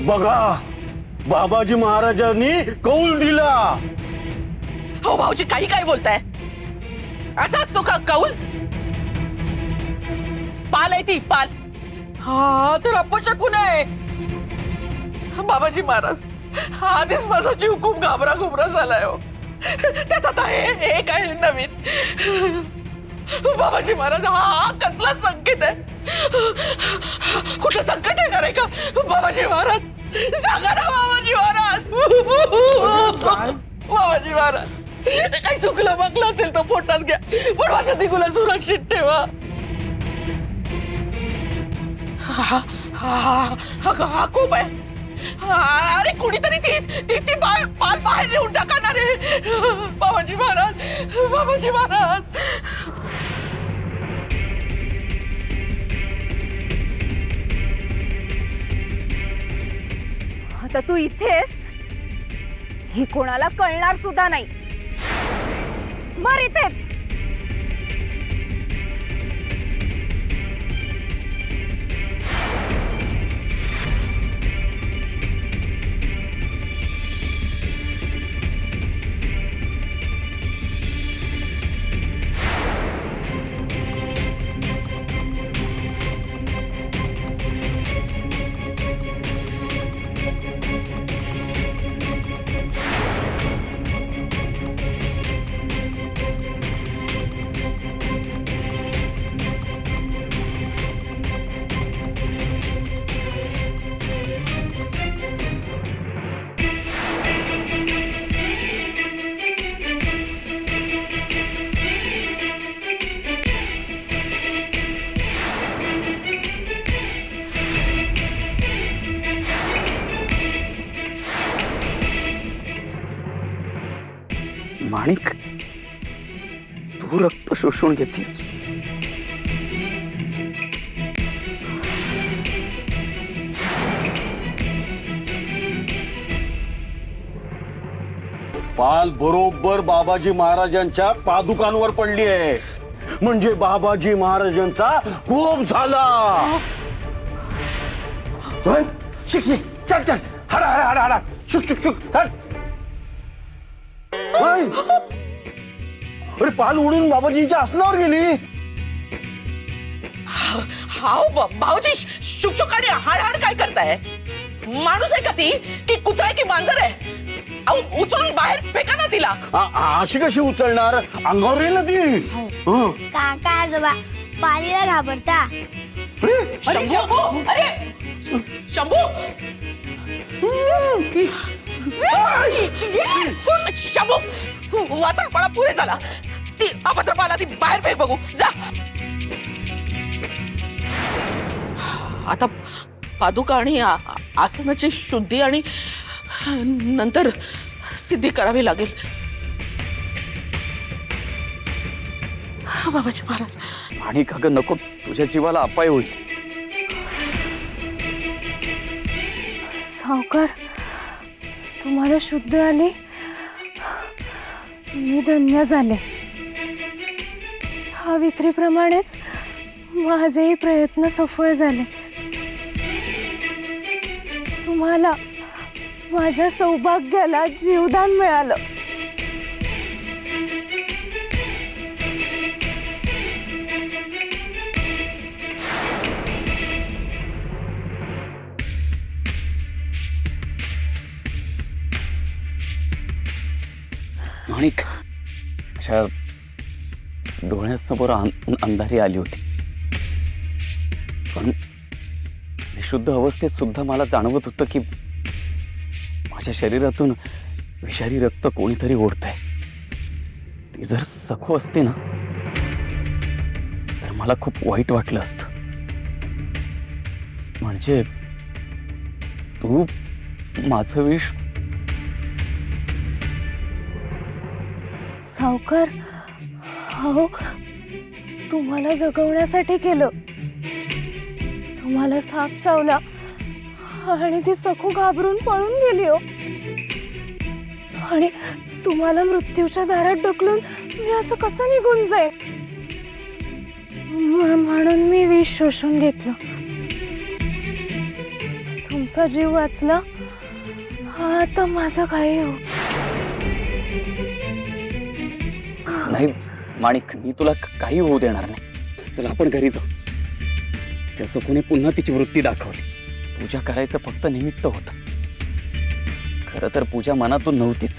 बघा, बाबाजी महाराजांनी कौल दिला. हो भाऊजी, काही काय बोलताय? असा असतो का कौल? पाल आहे ती, पाल. हा तर अपशकुन आहे. बाबाजी महाराज, आधीच माझा जीव खूप घाबरा झालाय हो. त्यात आता हे काय नवीन? बाबाजी महाराज, हा कसला संकेत आहे? कुठलं संकट येणार आहे का बाबाजी महाराज? सांगा ना बाबाजी महाराज. बाबाजी महाराज, काही चुकलं बघलं असेल तर पोटात घ्या, पण माझ्या दिगूला सुरक्षित ठेवा. हा खूप आहे. अरे कुणीतरी ती पाल बाहेर नेऊन टाकणार आहे. बाबाजी महाराज, बाबाजी महाराज. आता तू इथेच, ही कोणाला कळणार सुद्धा नाही. मर इथेच. माणिक, तू रक्त शोषून घेतीस. पाल बरोबर बाबाजी महाराजांच्या पादुकांवर पडली आहे. म्हणजे बाबाजी महाराजांचा कोप झाला. होय? शिक शिक, चल चल, हडा हडा हडा हडा, शुक शुक शुक, चल. होय? अरे पाल उडून बाबाजींच्या आसनावर गेली. हाव भाऊजी, शुकशुक आणि हाडहाड काय करताय? माणूस आहे का ती, की कुत्रा आहे की मांजर आहे? अहो उचलून बाहेर फेका ना तिला. अशी कशी उचलणार? अंगावर येईल ना ती. काका आजोबा पालीला घाबरता. अरे शंभू, अरे शंभू. शंभू, वातावरण पुरे झाला. ती अभद्रपाला ती बाहेर फेक बघू जा. आता पादुका आणि आसनाची शुद्धी आणि नंतर सिद्धी करावी लागेल. बाबाजी महाराज. माणिक, अगं नको, तुझ्या जीवाला अपाय होईल. सावकार, तुम्हाला शुद्ध आले, मी धन्य झाले. सावित्रीप्रमाणेच माझेही प्रयत्न सफळ झाले. तुम्हाला माझ्या सौभाग्याला जीवदान मिळालं. माणिक, अशा डोळ्यासमोर अंधारी आली होती, पण विशुद्ध अवस्थेत सुद्धा मला जाणवत होतं की माझ्या शरीरातून विषारी रक्त कोणीतरी ओढतंय. ती जर सखू असते ना, तर मला खूप वाईट वाटलं असतं. म्हणजे तू माझं विष. सावकार, हो, तुम्हाला जगवण्यासाठी केलं. तुम्हाला साप चावला आणि ती सखू घाबरून पळून गेली हो. आणि तुम्हाला मृत्यूच्या दारात ढकलून मी असं कसं निघून जाईल? म्हणून मी विष शोषून घेतलं. तुमचा जीव वाचला, आता माझं काय हो? नाही माणिक, मी तुला काही होऊ देणार नाही. चल आपण घरी जाऊ. त्या सखूने पुन्हा तिची वृत्ती दाखवली. पूजा करायचं फक्त निमित्त होतं. खरं तर पूजा मनातून नव्हतीच.